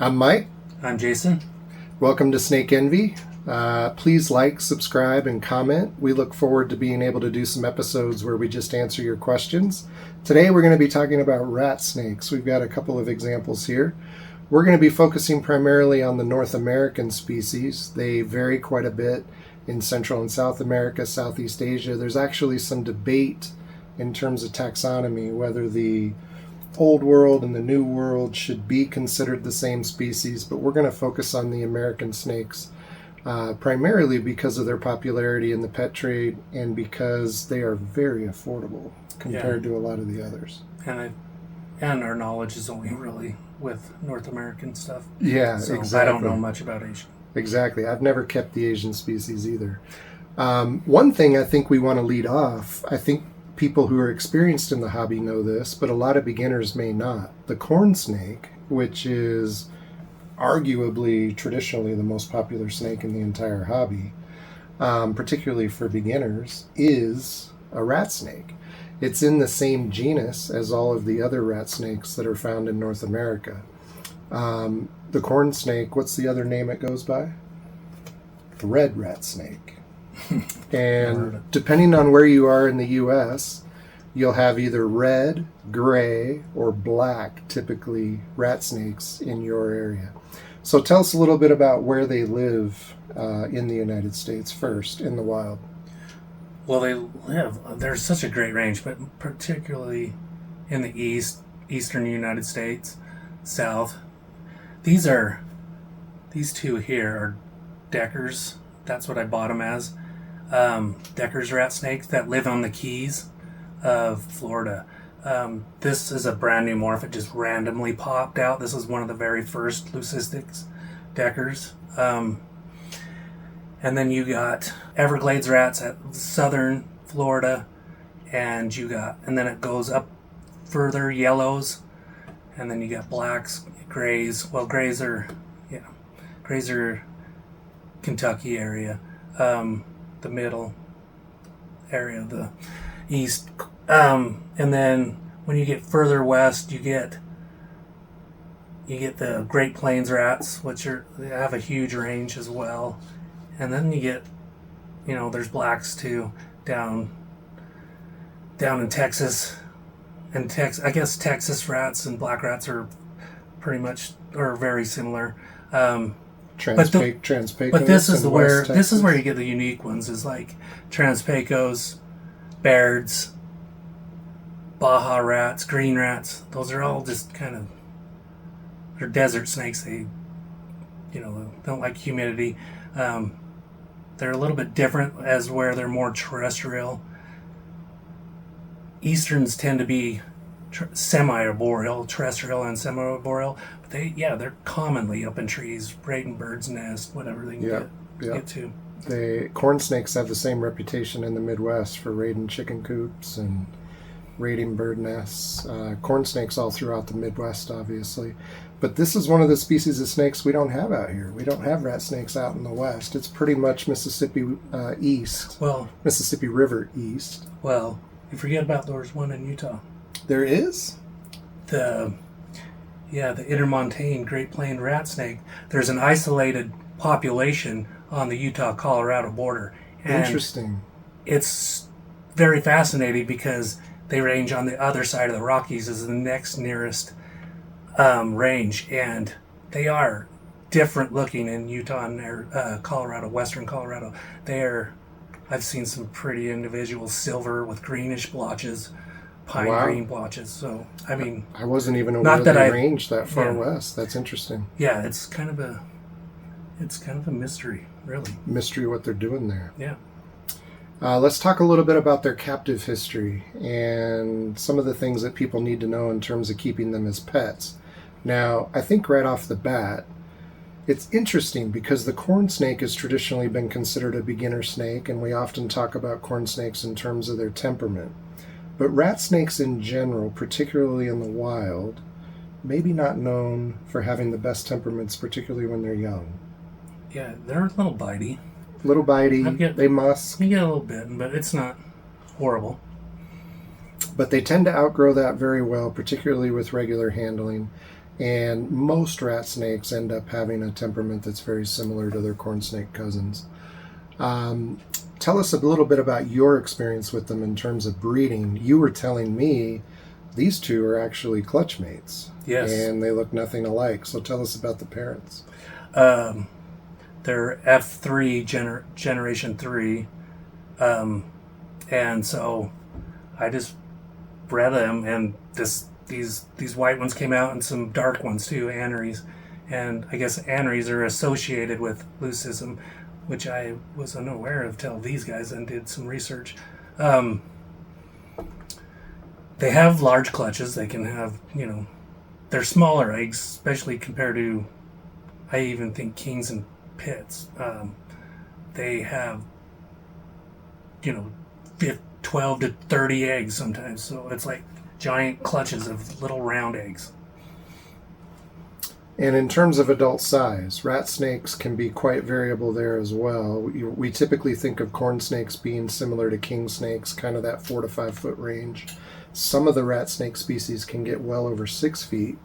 I'm Mike. I'm Jason. Welcome to Snake Envy. Please like, subscribe, and comment. We look forward to being able to do some episodes where we just answer your questions. Today we're going to be talking about rat snakes. We've got a couple of examples here. We're going to be focusing primarily on the North American species. They vary quite a bit in Central and South America, Southeast Asia. There's actually some debate in terms of taxonomy, whether the Old World and the New World should be considered the same species, but we're going to focus on the American snakes primarily because of their popularity in the pet trade and because they are very affordable compared to a lot of the others. And our knowledge is only really with North American stuff. Yeah, so exactly. I don't know much about Asian. Exactly. I've never kept the Asian species either. One thing I think we want to lead off, I think people who are experienced in the hobby know this, but a lot of beginners may not. The corn snake, which is arguably traditionally the most popular snake in the entire hobby, particularly for beginners, is a rat snake. It's in the same genus as all of the other rat snakes that are found in North America. The corn snake, what's the other name it goes by? The red rat snake. And depending on where you are in the U.S., you'll have either red, gray, or black, typically, rat snakes in your area. So tell us a little bit about where they live in the United States first, in the wild. Well, there's such a great range, but particularly in the eastern United States, south. These two here are Deckers. That's what I bought them as. Deckers rat snakes that live on the Keys of Florida. This is a brand new morph. It just randomly popped out. This is one of the very first leucistics Deckers. And then you got Everglades rats at southern Florida, and then it goes up further, yellows, and then you got blacks, grays. Well, grays are Kentucky area, the middle area of the east. And then when you get further west, you get the Great Plains rats, they have a huge range as well. And then you get, there's blacks too down in Texas. And I guess Texas rats and black rats are very similar. Transpecos. But this is where you get the unique ones, is like Transpecos, Bairds, Baja rats, green rats. Those are all just they're desert snakes. They, don't like humidity. They're a little bit different as where they're more terrestrial. Easterns tend to be semi-arboreal, terrestrial and semi-arboreal. But they're commonly up in trees, raiding birds' nests, whatever they can get to. The corn snakes have the same reputation in the Midwest for raiding chicken coops and raiding bird nests. Corn snakes all throughout the Midwest, obviously. But this is one of the species of snakes we don't have out here. We don't have rat snakes out in the West. It's pretty much Mississippi east. Well, Mississippi River east. Well, you forget about there's one in Utah. There is? The intermontane Great Plain rat snake. There's an isolated population on the Utah-Colorado border. And interesting. It's very fascinating because they range on the other side of the Rockies as the next nearest range, and they are different looking in Utah and Colorado, western Colorado. I've seen some pretty individual silver with greenish blotches, green blotches. So I wasn't even aware they ranged that far west. That's interesting. Yeah, it's kind of a mystery, really. Mystery what they're doing there. Yeah. Let's talk a little bit about their captive history and some of the things that people need to know in terms of keeping them as pets. Now, I think right off the bat, it's interesting because the corn snake has traditionally been considered a beginner snake, and we often talk about corn snakes in terms of their temperament. But rat snakes in general, particularly in the wild, maybe not known for having the best temperaments, particularly when they're young. Yeah, they're a little bitey. They musk. You get a little bit, but it's not horrible. But they tend to outgrow that very well, particularly with regular handling. And most rat snakes end up having a temperament that's very similar to their corn snake cousins. Tell us a little bit about your experience with them in terms of breeding. You were telling me these two are actually clutch mates. Yes. And they look nothing alike. So tell us about the parents. They're F3 generation 3. And so I just bred them, and these white ones came out and some dark ones too, aneries. And I guess aneries are associated with leucism, which I was unaware of till these guys and did some research. They have large clutches. They can have, they're smaller eggs, especially compared to, I even think, kings and pits. They have, 12 to 30 eggs sometimes. So it's like giant clutches of little round eggs. And in terms of adult size, rat snakes can be quite variable there as well. We typically think of corn snakes being similar to king snakes, kind of that 4 to 5 foot range. Some of the rat snake species can get well over 6 feet.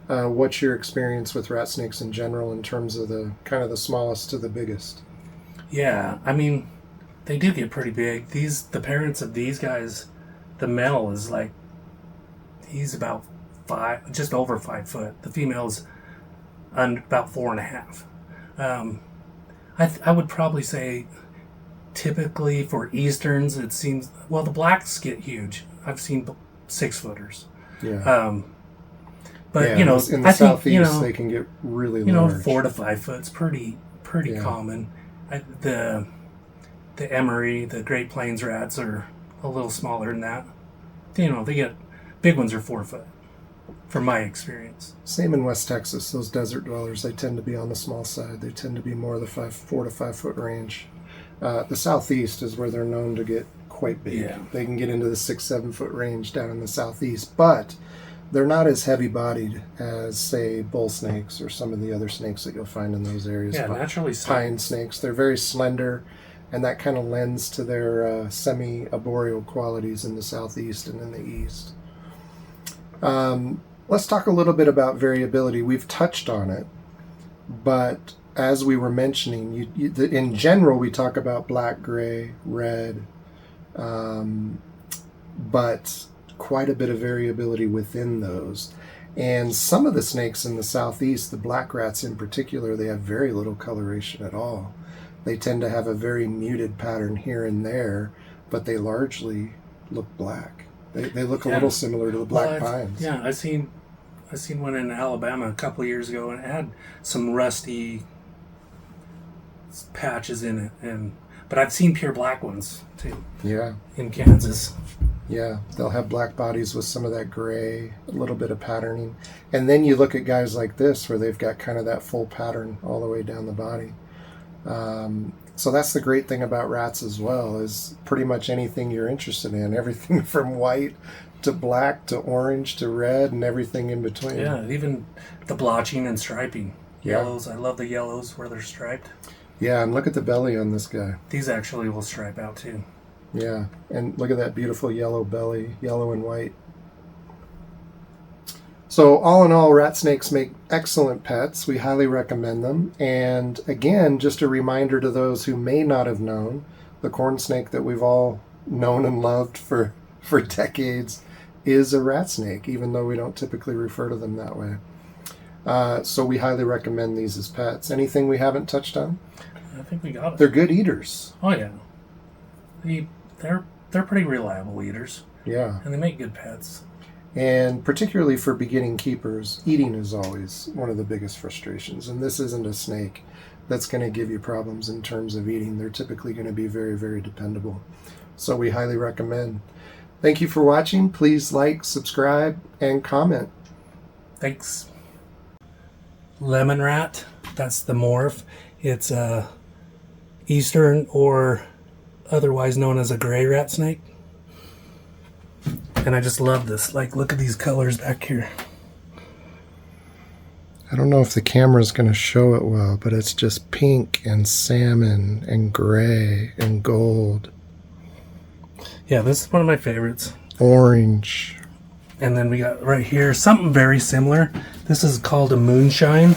What's your experience with rat snakes in general in terms of the kind of the smallest to the biggest? Yeah, I mean, they do get pretty big. The parents of these guys, the male is like, he's about just over 5 foot. The female's about 4.5. I would probably say typically for Easterns, it seems, well, the blacks get huge. I've seen 6 footers. Yeah. But, in the southeast, they can get really large. 4 to 5 foot's pretty common. The emery, the Great Plains rats are a little smaller than that. They get, big ones are 4 foot. From my experience. Same in West Texas. Those desert dwellers, they tend to be on the small side. They tend to be more the 4 to 5 foot range. The southeast is where they're known to get quite big. Yeah. They can get into the 6-7 foot range down in the southeast, but they're not as heavy bodied as, say, bull snakes or some of the other snakes that you'll find in those areas. Yeah, naturally pine snakes. They're very slender, and that kind of lends to their semi-arboreal qualities in the southeast and in the east. Let's talk a little bit about variability. We've touched on it, but as we were mentioning, in general, we talk about black, gray, red, but quite a bit of variability within those. And some of the snakes in the southeast, the black rats in particular, they have very little coloration at all. They tend to have a very muted pattern here and there, but they largely look black. They look a little similar to the black pines. Yeah, I seen one in Alabama a couple of years ago, and it had some rusty patches in it, but I've seen pure black ones too. Yeah. In Kansas. Yeah, they'll have black bodies with some of that gray, a little bit of patterning, and then you look at guys like this where they've got kind of that full pattern all the way down the body. So that's the great thing about rats as well, is pretty much anything you're interested in, everything from white to black to orange to red and everything in between. Yeah, even the blotching and striping. Yeah. Yellows, I love the yellows where they're striped. Yeah, and look at the belly on this guy. These actually will stripe out too. Yeah, and look at that beautiful yellow belly, yellow and white. So all in all, rat snakes make excellent pets. We highly recommend them. And again, just a reminder to those who may not have known, the corn snake that we've all known and loved for decades is a rat snake, even though we don't typically refer to them that way. So we highly recommend these as pets. Anything we haven't touched on? I think we got it. They're good eaters. Oh yeah, they're pretty reliable eaters. Yeah, and they make good pets. And particularly for beginning keepers, eating is always one of the biggest frustrations. And this isn't a snake that's going to give you problems in terms of eating. They're typically going to be very, very dependable. So we highly recommend. Thank you for watching. Please like, subscribe, and comment. Thanks. Lemon rat, that's the morph. It's a eastern or otherwise known as a gray rat snake. And I just love this. Like, look at these colors back here. I don't know if the camera's going to show it well, but it's just pink and salmon and gray and gold. Yeah, this is one of my favorites. Orange. And then we got right here something very similar. This is called a moonshine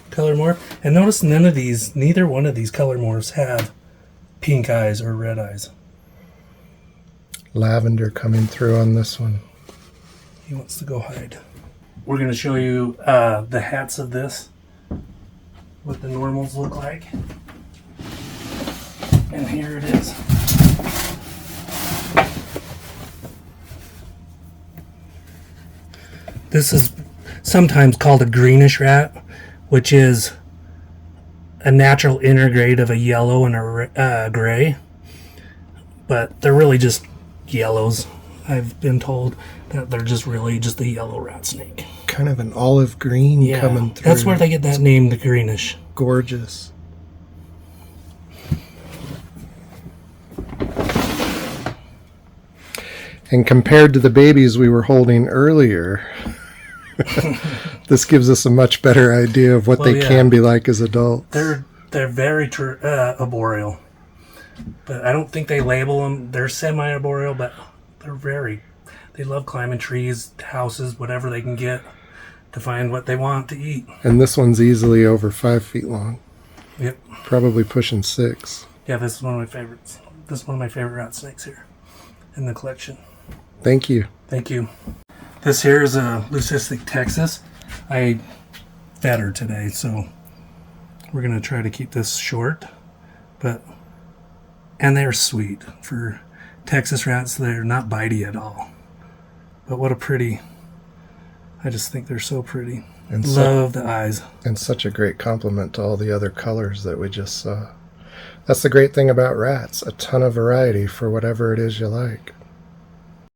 color morph. And notice neither one of these color morphs have pink eyes or red eyes. Lavender coming through on this one. He wants to go hide. We're going to show you the hats of this, what the normals look like. And here it is. This is sometimes called a greenish rat, which is a natural intergrade of a yellow and a gray. But they're really just yellows. I've been told that they're just really just a yellow rat snake. Kind of an olive green coming through. That's where they get that name, the greenish. Gorgeous. And compared to the babies we were holding earlier, this gives us a much better idea of what they can be like as adults. They're very arboreal, but I don't think they label them. They're semi-arboreal, but they love climbing trees, houses, whatever they can get to find what they want to eat. And this one's easily over 5 feet long. Yep. Probably pushing 6. Yeah, this is one of my favorites. This is one of my favorite rat snakes here in the collection. Thank you. Thank you. This here is a leucistic Texas. I fed her today, so we're going to try to keep this short. And they're sweet. For Texas rats, they're not bitey at all. But what a pretty... I just think they're so pretty. And love the eyes. And such a great compliment to all the other colors that we just saw. That's the great thing about rats. A ton of variety for whatever it is you like.